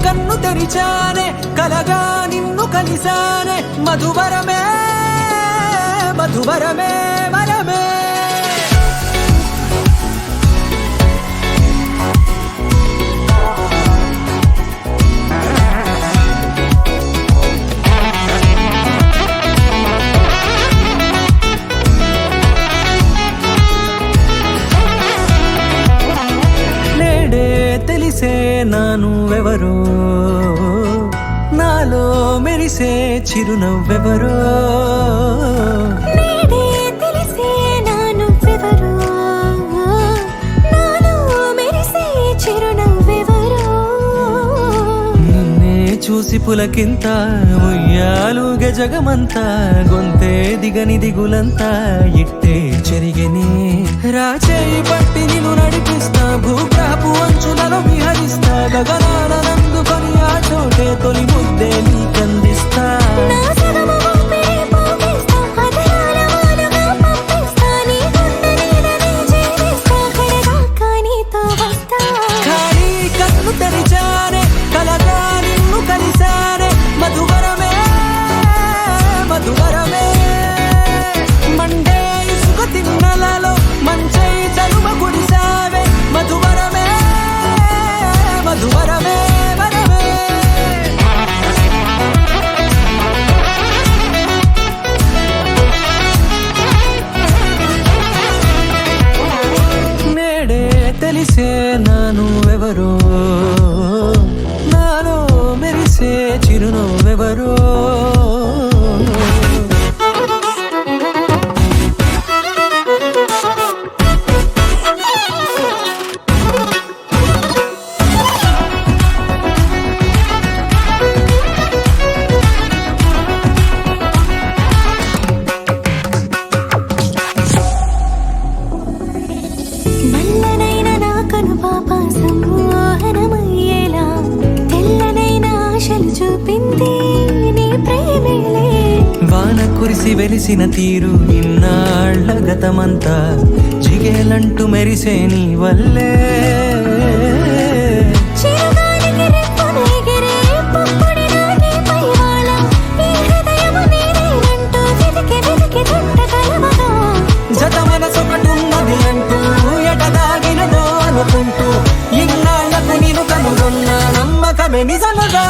కన్ను తెరిచానే కలగా నిన్ను కలిసానే మధువరమే మధువరమే వరమే తెలిసే నానువెవరో నాలో మెరిసే చిరునవ్వెవరో తెలిసే నానువెవరో నాలో మెరిసే చిరునవ్వెవరో నిన్నే చూసి పులకింత ఉయ్యాలుగ జగమంతా గొంతే దిగని దిగులంతా ఇట్టే చెరిగని రాచేయి పట్టి నిన్ను నడిపిస్తా భూగ్రహపు అంచులలో విహరిస్తా గగనాన నందుకొని ఆ చోటే తొలి ముద్దే నీకందిస్తా ఖాళీ కన్ను తెరిచానే కలగా నిన్ను కలిసానే మధువరమే మధువరమే మండే ఇసుక తిన్నలలో మంచై చలువ కుడిసావే మధువరమే మధువరమే వరమే నేడే తెలిసే నానువెవరో నాలో మెరిసే చిరునవ్వెవరో నల్లనైనా నా కను పాప సమ్మోహనమయ్యేలా తెల్లనైనా ఆశలు చూపింది నీ ప్రేమేలే వాన కురిసి వెలిసిన తీరు ఇన్నాళ్ల గతమంతా జిగేలంటూ మెరిసే నీ వల్లే చిరుగాలికి రెప్పన ఎగిరే పుప్పొడిన నీ పైవాళ ఈ హృదయము నీదేనంటూ వెతికి వెతికి చుట్ట కలవగా జత మనసొకటున్నది అంటూ ఎటదాగినదో అనుకుంటూ ఇన్నాళ్లకు నేను కనుగొన్న నమ్మకమే నిజముగా